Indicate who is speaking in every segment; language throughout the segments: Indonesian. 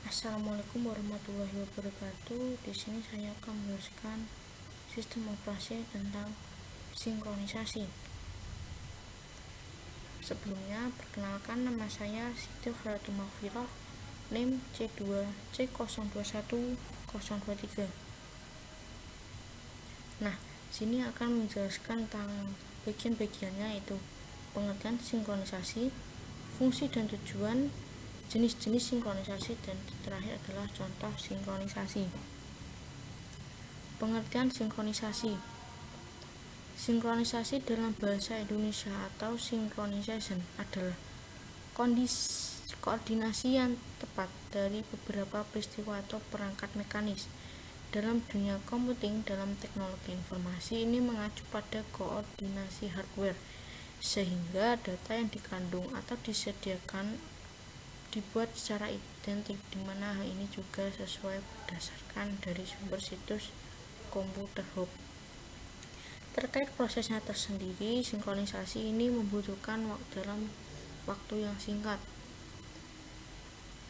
Speaker 1: Assalamualaikum warahmatullahi wabarakatuh. Di sini saya akan menjelaskan sistem operasi tentang sinkronisasi. Sebelumnya, perkenalkan, nama saya Siti Khailatul Maghfirah, NIM C2C021023. Nah, sini akan menjelaskan tentang bagian-bagiannya, yaitu pengertian sinkronisasi, fungsi dan tujuan, jenis-jenis sinkronisasi, dan terakhir adalah contoh sinkronisasi. Pengertian sinkronisasi. Sinkronisasi dalam bahasa Indonesia atau synchronization adalah koordinasi yang tepat dari beberapa peristiwa atau perangkat mekanis. Dalam dunia komputing, dalam teknologi informasi, ini mengacu pada koordinasi hardware, sehingga data yang dikandung atau disediakan dibuat secara identik, di mana hal ini juga sesuai berdasarkan dari sumber situs Computer Hub. Terkait prosesnya tersendiri, sinkronisasi ini membutuhkan dalam waktu yang singkat.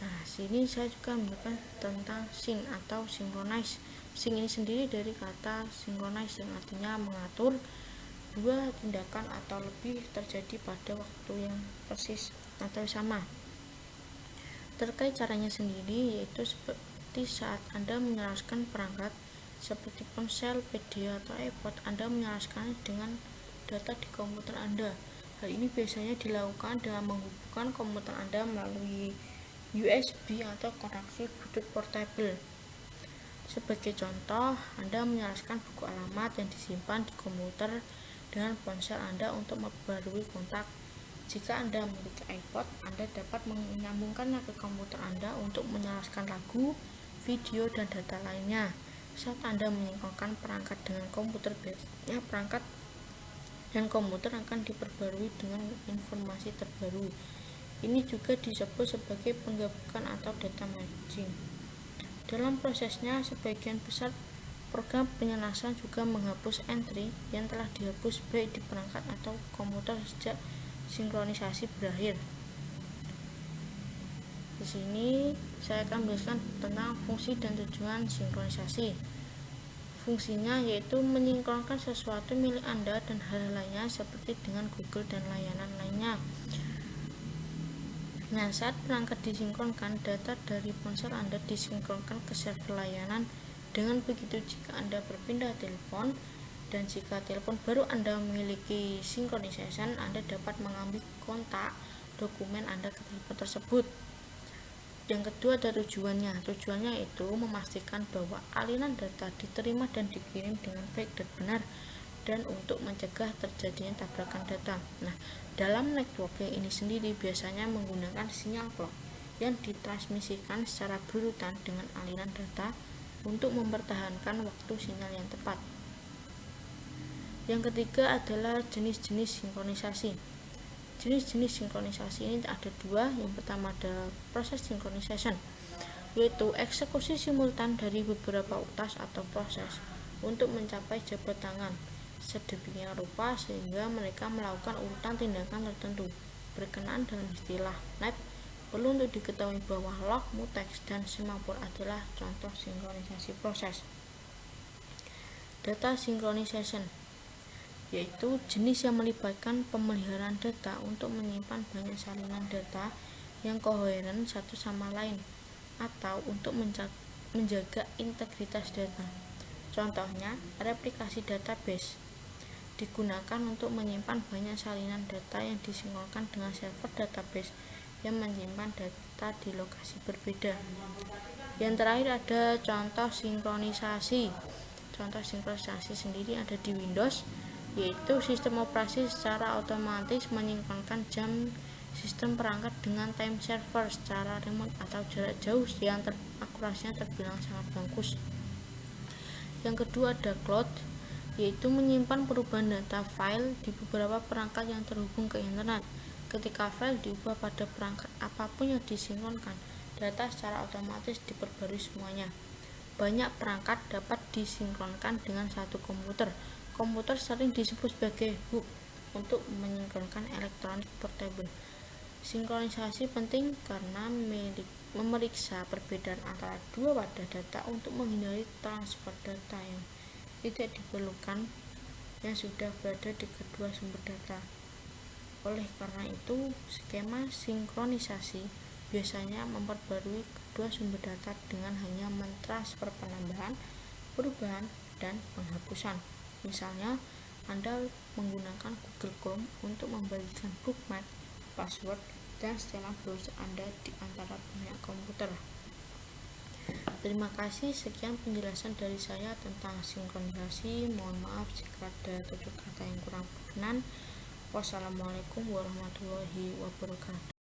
Speaker 1: Nah, sini saya juga memberikan tentang sync atau synchronize. Sync ini sendiri dari kata synchronize yang artinya mengatur dua tindakan atau lebih terjadi pada waktu yang persis atau sama. Terkait caranya sendiri, yaitu seperti saat Anda menyelaraskan perangkat seperti ponsel, PD, atau iPod, Anda menyelaraskan dengan data di komputer Anda. Hal ini biasanya dilakukan dengan menghubungkan komputer Anda melalui USB atau koneksi Bluetooth portable. Sebagai contoh, Anda menyelaraskan buku alamat yang disimpan di komputer dengan ponsel Anda untuk memperbarui kontak. Jika Anda memiliki iPod, Anda dapat menyambungkannya ke komputer Anda untuk menyelaraskan lagu, video, dan data lainnya. Saat Anda menyinkronkan perangkat dengan komputer, biasanya perangkat dan komputer akan diperbarui dengan informasi terbaru. Ini juga disebut sebagai penggabungan atau data merging. Dalam prosesnya, sebagian besar program penyelarasan juga menghapus entry yang telah dihapus baik di perangkat atau komputer sejak sinkronisasi berakhir. Di sini saya akan menjelaskan tentang fungsi dan tujuan sinkronisasi. Fungsinya yaitu menyinkronkan sesuatu milik Anda dan hal lainnya seperti dengan Google dan layanan lainnya. Nah, saat perangkat disinkronkan, data dari ponsel Anda disinkronkan ke server layanan. Dengan begitu, jika Anda berpindah telepon dan jika telepon baru Anda memiliki synchronization, Anda dapat mengambil kontak dokumen Anda ke telepon tersebut. Yang kedua ada tujuannya. Tujuannya itu memastikan bahwa aliran data diterima dan dikirim dengan baik dan benar, dan untuk mencegah terjadinya tabrakan data. Nah, dalam networking ini sendiri biasanya menggunakan sinyal clock yang ditransmisikan secara berurutan dengan aliran data untuk mempertahankan waktu sinyal yang tepat. Yang ketiga adalah jenis-jenis sinkronisasi. Jenis-jenis sinkronisasi ini ada dua. Yang pertama ada proses synchronization, yaitu eksekusi simultan dari beberapa utas atau proses untuk mencapai jabat tangan sedemikian rupa sehingga mereka melakukan urutan tindakan tertentu berkenaan dalam istilah NAP. Perlu untuk diketahui bahwa log, mutex, dan semaphore adalah contoh sinkronisasi proses. Data synchronization yaitu jenis yang melibatkan pemeliharaan data untuk menyimpan banyak salinan data yang koheren satu sama lain atau untuk menjaga integritas data. Contohnya, replikasi database digunakan untuk menyimpan banyak salinan data yang disinkronkan dengan server database yang menyimpan data di lokasi berbeda. Yang terakhir ada contoh sinkronisasi. Contoh sinkronisasi sendiri ada di Windows, yaitu sistem operasi secara otomatis menyinkronkan jam sistem perangkat dengan time server secara remote atau jarak jauh yang akurasinya terbilang sangat bagus. Yang kedua ada cloud, yaitu menyimpan perubahan data file di beberapa perangkat yang terhubung ke internet. Ketika file diubah pada perangkat apapun yang disinkronkan, data secara otomatis diperbarui semuanya. Banyak perangkat dapat disinkronkan dengan satu komputer. Komputer sering disebut sebagai hub untuk menyinkronkan elektronik portable. Sinkronisasi penting karena memeriksa perbedaan antara dua wadah data untuk menghindari transfer data yang tidak diperlukan yang sudah berada di kedua sumber data. Oleh karena itu, skema sinkronisasi biasanya memperbarui kedua sumber data dengan hanya mentransfer penambahan, perubahan, dan penghapusan. Misalnya, Anda menggunakan Google Chrome untuk membagikan bookmark, password, dan setelan browser Anda di antara banyak komputer. Terima kasih, sekian penjelasan dari saya tentang sinkronisasi. Mohon maaf jika ada tutur kata yang kurang berkenan. Wassalamualaikum warahmatullahi wabarakatuh.